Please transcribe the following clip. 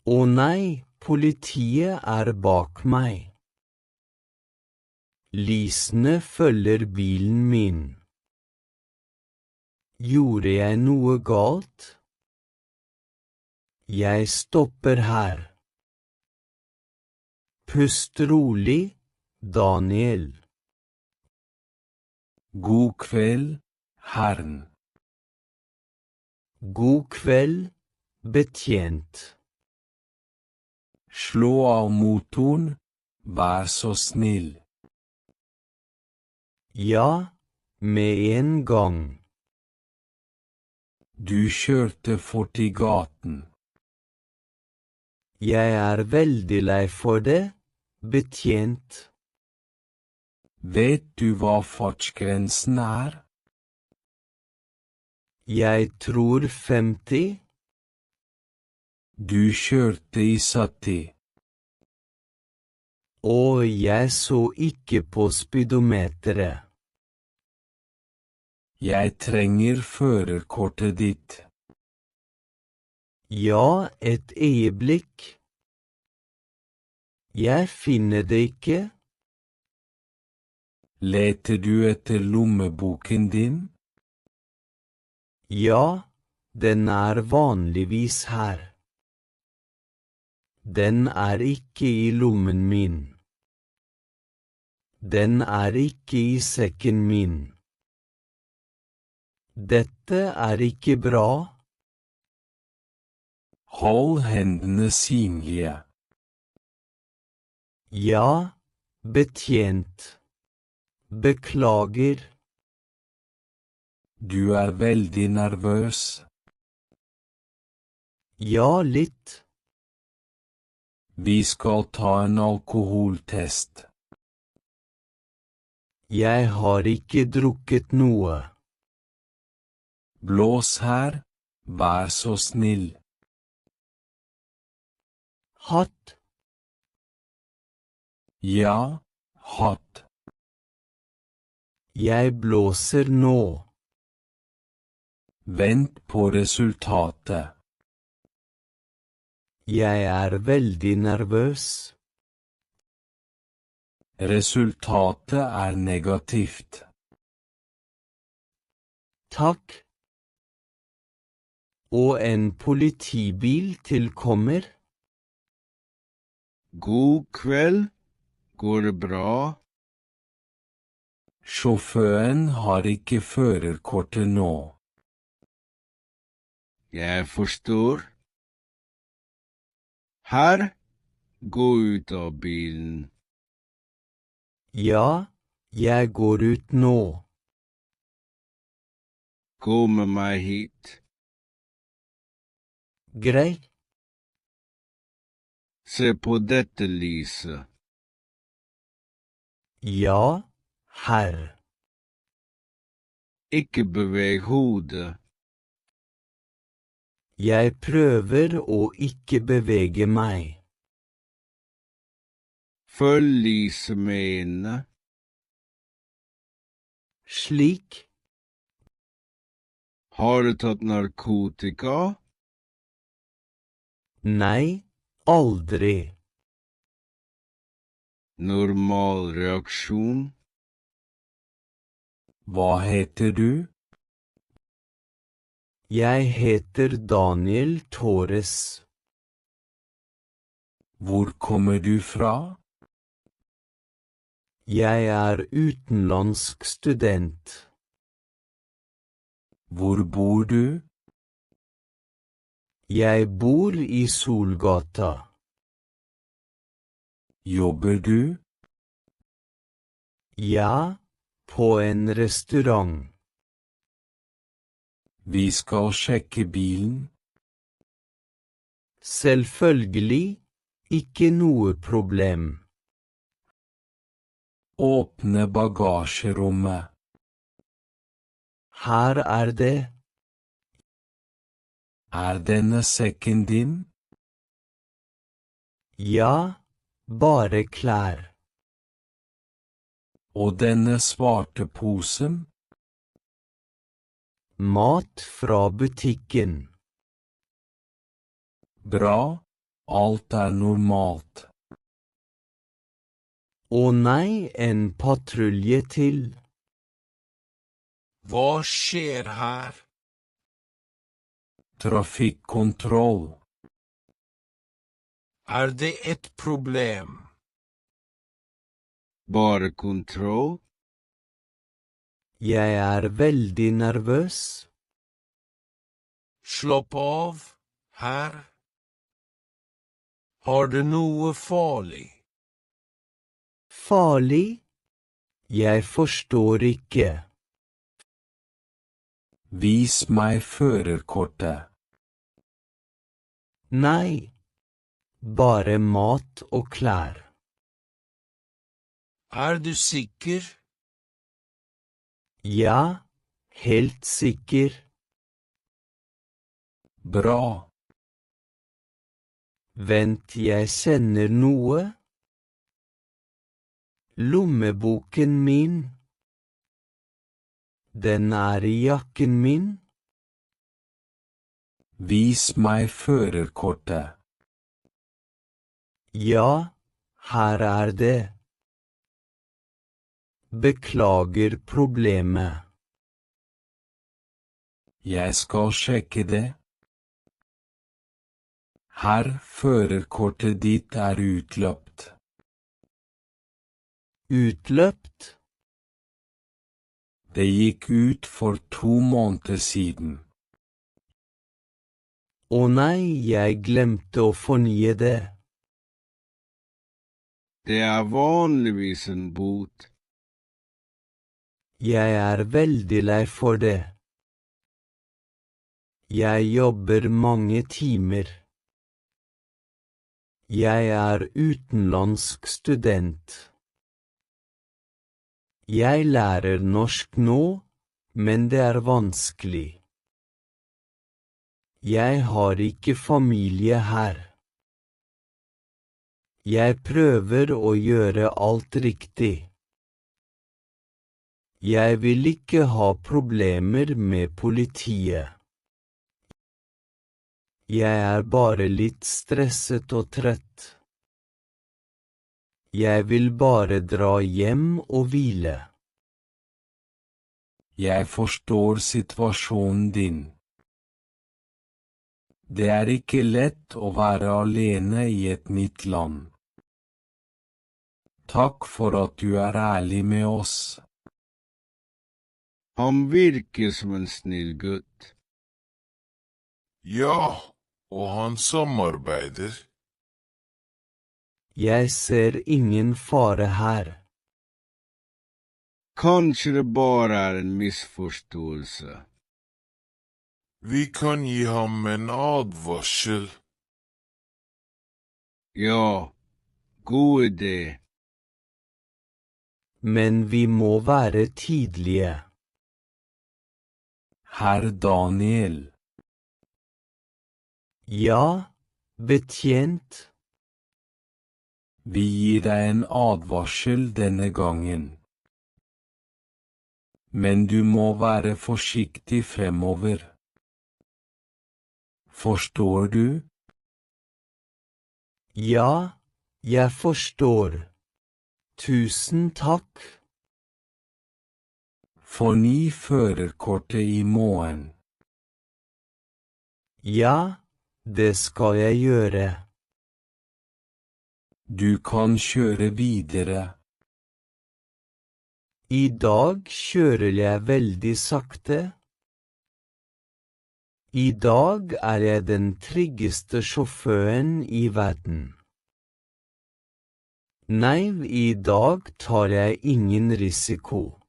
Å nei, politiet bak meg. Lysene følger bilen min. Gjorde jeg noe galt? Jeg stopper her. Pust rolig, Daniel. God kveld, Herren. God kveld, betjent. Slå av motoren, vær så snill. Ja, med en gang. Du kjørte fort i gaten. Jeg veldig lei for det, betjent. Vet du hva fartsgrensen er? Jeg tror 50. Du kjørte i 70. Og jeg så ikke på speedometeret. Jeg trenger førerkortet ditt. Ja, et øyeblikk. Jeg finner det ikke. Leter du etter lommeboken din? Ja, den vanligvis her. Den ikke i lommen min. Den ikke i sekken min. Dette ikke bra. Hold hendene synlige. Ja, betjent. Beklager. Du veldig nervøs. Ja, litt. Vi skal ta en alkoholtest. Jeg har ikke drukket noe. Blås her, vær så snill. Hatt. Ja, hatt. Jeg blåser nå. Vent på resultatet. Jeg veldig nervøs. Resultatet negativt. Takk. Og en politibil tilkommer. God kveld, går det bra? Sjåføren har ikke førerkortet nå. Jeg forstår. Her, gå ut av bilen. Ja, jeg går ut nå. Gå med meg hit. Greit. Se på dette lyset. Ja, herr. Ikke beveg hodet. Jeg prøver å ikke bevege meg. Følg lyset med øynene. Slik. Har du tatt narkotika? Nei, aldri. Normal reaksjon. Hva heter du? Jeg heter Daniel Torres. Hvor kommer du fra? Jeg utenlandsk student. Hvor bor du? Jeg bor i Solgata. Jobber du? Ja, på en restaurant. Vi skal sjekke bilen. Selvfølgelig, ikke noe problem. Åpne bagasjerommet. Her det. Denne sekken din? Ja, bare klær. Og denne svarte posen? Mat fra butikken. Bra, Alt normalt. Å nei, en patrulje til. Hva skjer her? Trafikkontroll. Det et problem? Bare kontroll? Jeg veldig nervøs. Slapp av, her. Har du noe farlig? Farlig? Jeg forstår ikke. Vis meg førerkortet. Nei. Bare mat og klær. Du sikker? Ja, helt sikker. Bra. Vent, jeg kjenner noe. Lommeboken min. Den i jakken min. Vis meg førerkortet. Ja, her det. Beklager problemet. Jeg skal sjekke det. Her, førerkortet ditt utløpt. Utløpt? Det gikk ut for 2 måneder siden. Å nei, jeg glemte å fornye det. Det vanligvis en bot. Jeg veldig lei for det. Jeg jobber mange timer. Jeg utenlandsk student. Jeg lærer norsk nå, men det vanskelig. Jeg har ikke familie her. Jeg prøver å gjøre alt riktig. Jeg vil ikke ha problemer med politiet. Jeg bare litt stresset og trett. Jeg vil bare dra hjem og hvile. Jeg forstår situasjonen din. Det ikke lett å være alene i et nytt land. Takk for at du ærlig med oss. Han virker som en snill gutt. Ja, og han samarbeider. Jeg ser ingen fare her. Kanskje det bare en misforståelse. Vi kan gi ham en advarsel. Ja, god idé. Men vi må være tidlige. Herr Daniel. Ja, betjent. Vi gir deg en advarsel denne gangen. Men du må være forsiktig fremover. Forstår du? Ja, jeg forstår. Tusen takk. Forny førerkortet i morgen. Ja, det skal jeg gjøre. Du kan kjøre videre. I dag kjører jeg veldig sakte. I dag jeg den tryggeste sjåføren i verden. Nei, i dag tar jeg ingen risiko.